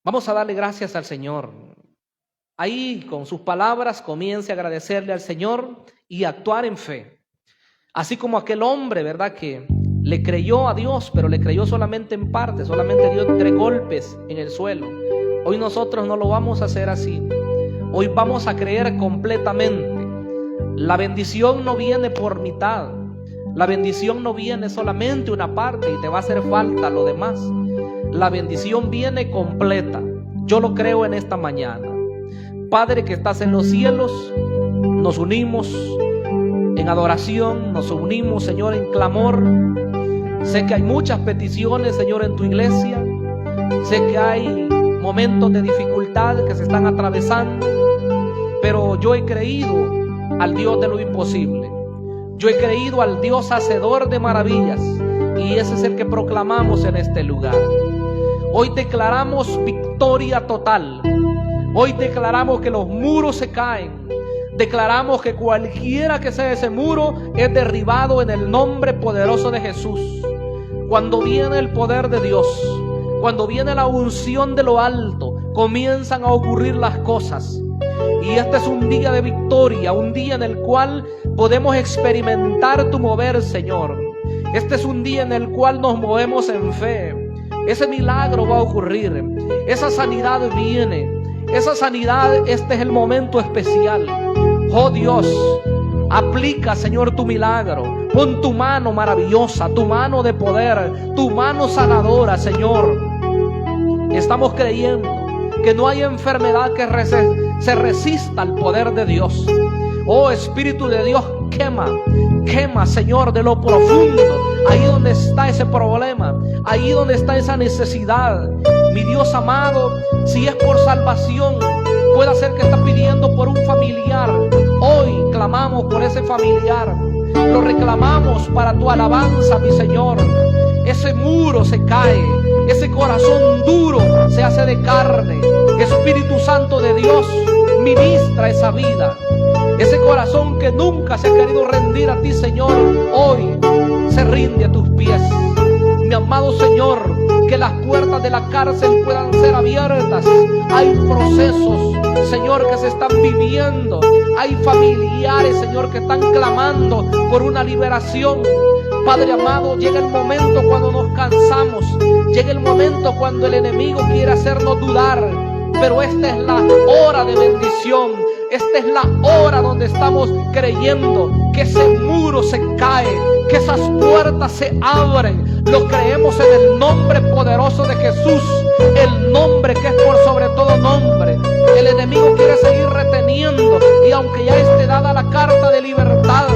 Vamos a darle gracias al Señor. Ahí con sus palabras comience a agradecerle al Señor y actuar en fe. Así como aquel hombre, ¿verdad? Que le creyó a Dios, pero le creyó solamente en parte, solamente dio 3 golpes en el suelo. Hoy nosotros no lo vamos a hacer así. Hoy vamos a creer completamente. La bendición no viene por mitad. La bendición no viene solamente una parte y te va a hacer falta lo demás. La bendición viene completa. Yo lo creo en esta mañana. Padre que estás en los cielos, nos unimos en adoración, nos unimos, Señor, en clamor. Sé que hay muchas peticiones, Señor, en tu iglesia. Sé que hay momentos de dificultad que se están atravesando, pero yo he creído al Dios de lo imposible. Yo he creído al Dios hacedor de maravillas, y ese es el que proclamamos en este lugar. Hoy declaramos victoria total. Hoy declaramos que los muros se caen. Declaramos que cualquiera que sea ese muro es derribado en el nombre poderoso de Jesús. Cuando viene el poder de Dios, Cuando viene la unción de lo alto, comienzan a ocurrir las cosas. Y este es un día de victoria, un día en el cual podemos experimentar tu mover, Señor. Este es un día en el cual nos movemos en fe. Ese milagro va a ocurrir. Esa sanidad viene. Esa sanidad, este es el momento especial. Oh Dios, aplica, Señor, tu milagro. Pon tu mano maravillosa, tu mano de poder, tu mano sanadora, Señor. Estamos creyendo que no hay enfermedad que se resista al poder de Dios. Oh Espíritu de Dios, quema, Señor, de lo profundo, ahí donde está ese problema, ahí donde está esa necesidad. Mi Dios amado, si es por salvación, puede ser que está pidiendo por un familiar. Hoy clamamos por ese familiar, lo reclamamos para tu alabanza, mi Señor. Ese muro se cae, ese corazón duro se hace de carne. Espíritu Santo de Dios, ministra esa vida. Ese corazón que nunca se ha querido rendir a ti, Señor, hoy se rinde a tus pies. Mi amado Señor, que las puertas de la cárcel puedan ser abiertas. Hay procesos, Señor, que se están viviendo. Hay familiares, Señor, que están clamando por una liberación. Padre amado, llega el momento cuando nos cansamos. Llega el momento cuando el enemigo quiere hacernos dudar. Pero esta es la hora de bendición. Esta es la hora donde estamos creyendo que ese muro se cae, que esas puertas se abren. Lo creemos en el nombre poderoso de Jesús, el nombre que es por sobre todo nombre. El enemigo quiere seguir reteniendo, y aunque ya esté dada la carta de libertad,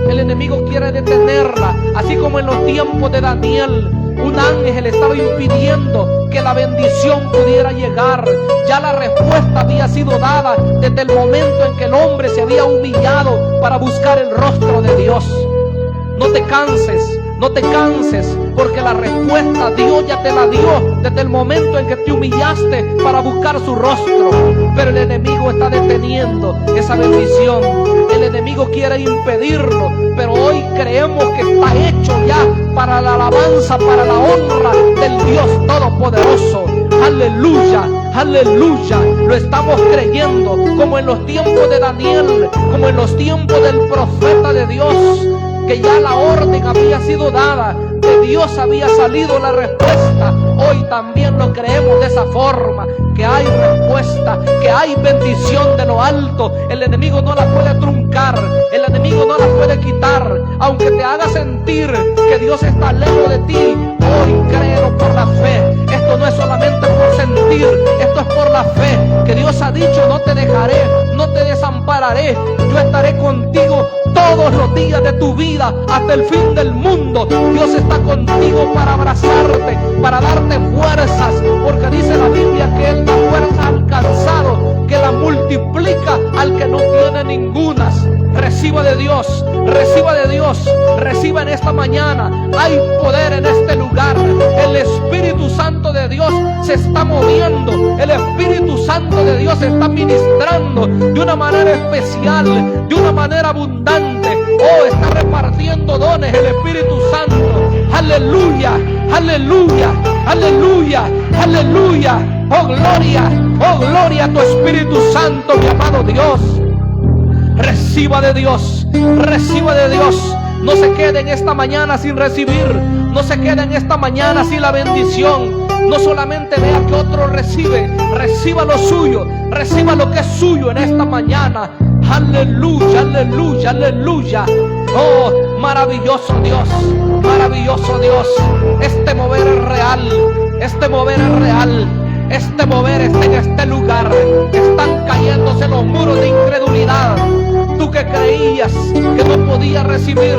el enemigo quiere detenerla. Así como en los tiempos de Daniel, un ángel estaba impidiendo que la bendición pudiera llegar. Ya la respuesta había sido dada desde el momento en que el hombre se había humillado para buscar el rostro de Dios. No te canses, no te canses, porque la respuesta Dios ya te la dio desde el momento en que te humillaste para buscar su rostro. Pero el enemigo está deteniendo esa bendición. El enemigo quiere impedirlo, pero hoy creemos que está hecho ya para la alabanza, para la honra del Dios Todopoderoso. Aleluya, aleluya. Lo estamos creyendo, como en los tiempos de Daniel, como en los tiempos del profeta de Dios, que ya la orden había sido dada, de Dios había salido la respuesta. Hoy también lo creemos de esa forma, que hay respuesta, que hay bendición de lo alto. El enemigo no la puede truncar, el enemigo no la puede quitar. Aunque te haga sentir que Dios está lejos de ti, hoy créelo por la fe. Esto no es solamente por sentir, esto es por la fe, que Dios ha dicho: no te dejaré, no te desampararé, yo estaré contigo todos los días de tu vida hasta el fin del mundo. Dios está contigo para abrazarte, para darte fuerzas, porque dice la Biblia que Él da fuerza al cansado, que la multiplica al que no tiene ningunas. Reciba de Dios, reciba de Dios, reciba en esta mañana. Hay poder en este lugar. El Espíritu Santo de Dios se está moviendo. El Espíritu Santo de Dios se está ministrando de una manera especial, de una manera abundante. Oh, está repartiendo dones el Espíritu Santo. Aleluya, aleluya, aleluya, aleluya. Oh gloria a tu Espíritu Santo, mi amado Dios. Reciba de Dios, reciba de Dios. No se quede en esta mañana sin recibir. No se quede en esta mañana sin la bendición. No solamente vea que otro recibe, reciba lo suyo, reciba lo que es suyo en esta mañana. Aleluya, aleluya, aleluya. Oh, maravilloso Dios, maravilloso Dios. Este mover es real, este mover es real. Este mover está en este lugar. Están cayéndose los muros de incredulidad. Tú que creías que no podías recibir,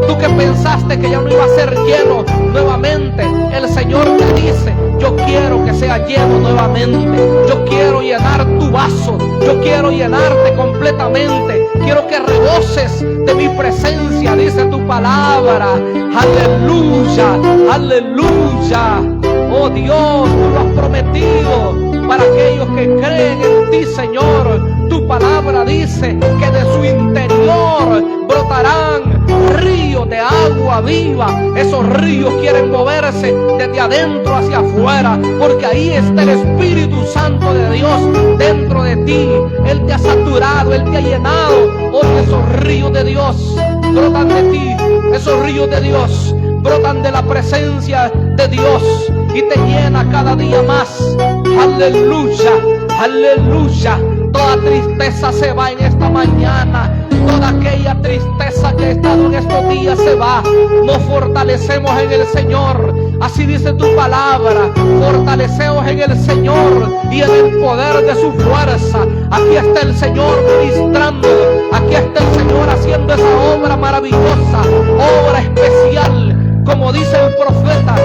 tú que pensaste que ya no iba a ser lleno nuevamente, el Señor te dice: yo quiero que sea lleno nuevamente. Yo quiero llenar tu vaso, yo quiero llenarte completamente. Quiero que reboses de mi presencia, dice tu palabra. Aleluya, aleluya. Oh Dios, tú lo has prometido para aquellos que creen en ti, Señor. Tu palabra dice que de su interior brotarán ríos de agua viva. Esos ríos quieren moverse desde adentro hacia afuera, porque ahí está el Espíritu Santo de Dios dentro de ti. Él te ha saturado, Él te ha llenado. Hoy esos ríos de Dios brotan de ti. Esos ríos de Dios brotan de la presencia de Dios y te llena cada día más. Aleluya, aleluya. Toda tristeza se va en esta mañana. Toda aquella tristeza que ha estado en estos días se va. Nos fortalecemos en el Señor. Así dice tu palabra. Fortaleceos en el Señor y en el poder de su fuerza. Aquí está el Señor ministrando. Aquí está el Señor haciendo esa obra maravillosa, obra especial. Como dice el profeta,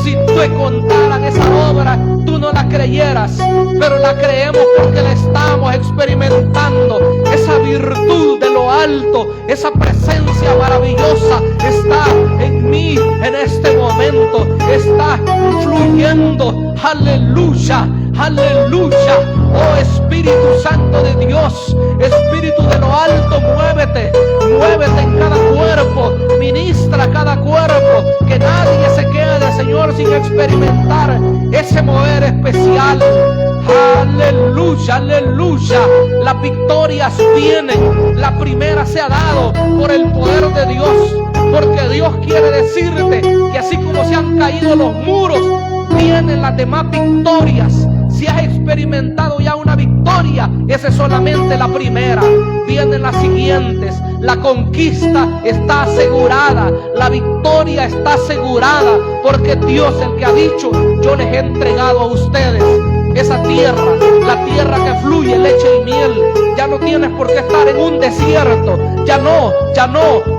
si te contaran esa obra, tú no la creyeras, pero la creemos porque la estamos experimentando. Esa virtud de lo alto, esa presencia maravillosa está en mí en este momento, está fluyendo. Aleluya, aleluya. Oh Espíritu Santo de Dios, Espíritu de lo alto, muévete, muévete en cada cuerpo, ministra cada cuerpo, que nadie se quede, Señor, sin experimentar ese mover especial. Aleluya, aleluya. Las victorias vienen. La primera se ha dado por el poder de Dios, porque Dios quiere decirte que así como se han caído los muros, vienen las demás victorias. Si has experimentado ya una victoria, esa es solamente la primera. Vienen las siguientes. La conquista está asegurada, la victoria está asegurada, porque Dios, el que ha dicho, yo les he entregado a ustedes esa tierra, la tierra que fluye leche y miel. Ya no tienes por qué estar en un desierto. Ya no.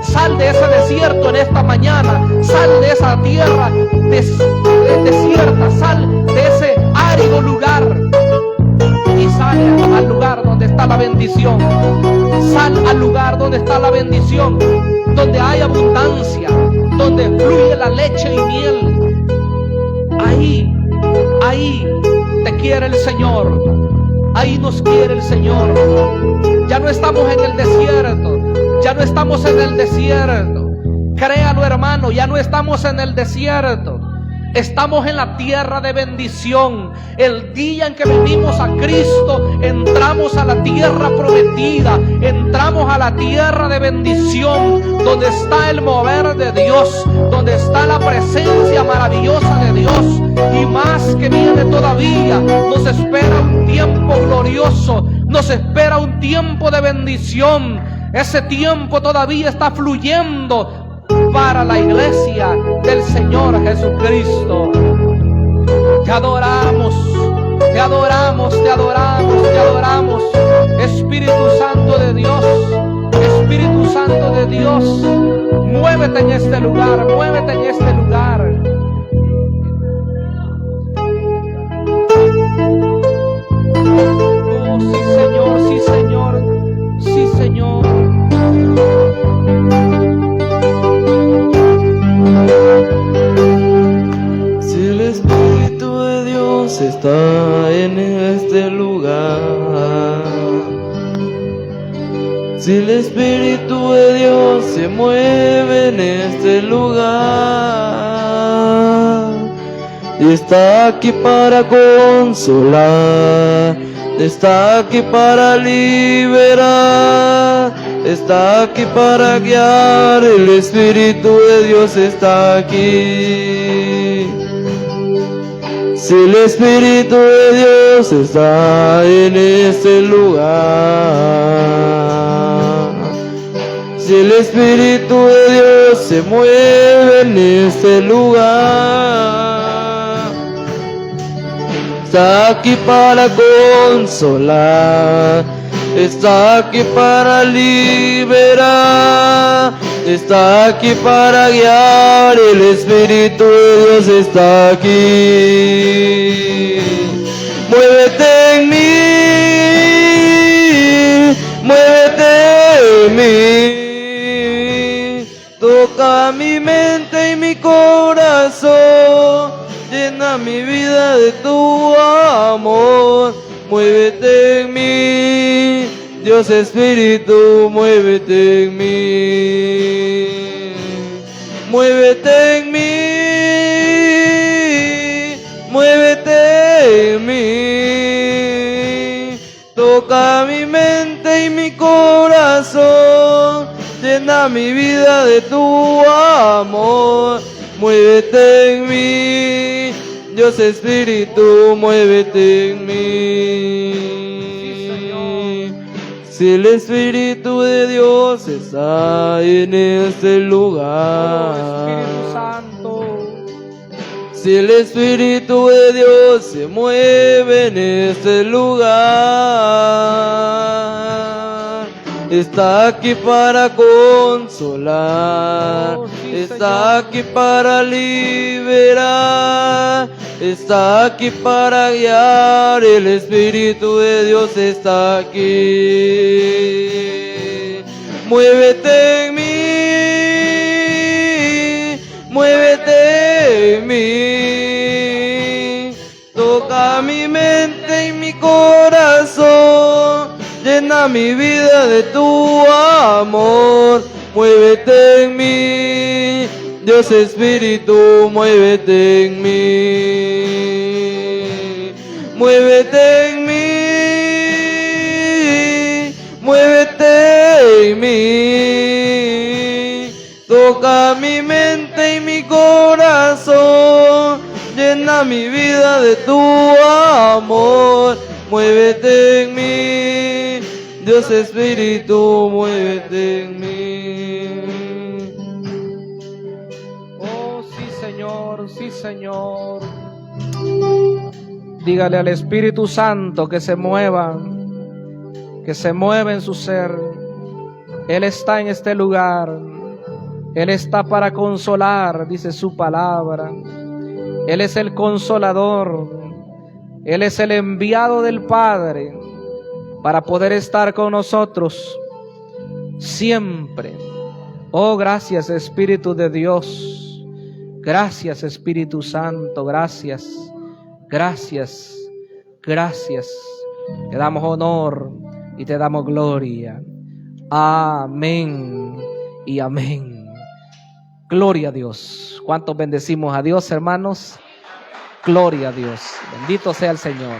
Sal de ese desierto en esta mañana. Sal de esa tierra desierta. Sal de ese árido lugar y sale al lugar donde está la bendición. Sal al lugar donde está la bendición, donde hay abundancia, donde fluye la leche y miel. Ahí te quiere el Señor. Ahí nos quiere el Señor. Ya no estamos en el desierto. Ya no estamos en el desierto. Créalo, hermano, ya no estamos en el desierto. Estamos en la tierra de bendición. El día en que venimos a Cristo, entramos a la tierra prometida. Entramos a la tierra de bendición, donde está el mover de Dios, donde está la presencia maravillosa de Dios. Y más que viene todavía, nos espera un tiempo glorioso, nos espera un tiempo de bendición. Ese tiempo todavía está fluyendo para la iglesia del Señor Jesucristo. Te adoramos, te adoramos, te adoramos, te adoramos. Espíritu Santo de Dios, Espíritu Santo de Dios, muévete en este lugar, muévete en este lugar. Oh, sí, Señor, sí, Señor, sí, Señor. Si el Espíritu de Dios está en este lugar, si el Espíritu de Dios se mueve en este lugar, está aquí para consolar, está aquí para liberar, está aquí para guiar. El Espíritu de Dios está aquí. Si el Espíritu de Dios está en este lugar, si el Espíritu de Dios se mueve en este lugar, está aquí para consolar, está aquí para liberar, está aquí para guiar. El Espíritu de Dios está aquí. Muévete en mí, muévete en mí, toca mi mente y mi corazón, llena mi vida de tu amor. Muévete en mí, Dios Espíritu, muévete en mí. muévete en mí, muévete en mí, toca mi mente y mi corazón, llena mi vida de tu amor, muévete en mí, Dios Espíritu, muévete en mí. Si el Espíritu de Dios está en este lugar, Espíritu Santo, si el Espíritu de Dios se mueve en este lugar, está aquí para consolar, está aquí para liberar, está aquí para guiar. El Espíritu de Dios está aquí. Muévete en mí, muévete en mí, toca mi mente y mi corazón, llena mi vida de tu amor, muévete en mí, Dios Espíritu, muévete en mí, muévete en mí, muévete en mí, toca mi mente y mi corazón, llena mi vida de tu amor, muévete en mí, Dios Espíritu, muévete en mí. oh sí Señor, sí Señor. Dígale al Espíritu Santo que se mueva en su ser. Él está en este lugar, Él está para consolar, dice su palabra. Él es el consolador, Él es el enviado del Padre para poder estar con nosotros siempre. Oh, gracias Espíritu de Dios, gracias Espíritu Santo, gracias, gracias, gracias. Te damos honor y te damos gloria. Amén y amén. Gloria a Dios. ¿Cuántos bendecimos a Dios, hermanos? Gloria a Dios. Bendito sea el Señor.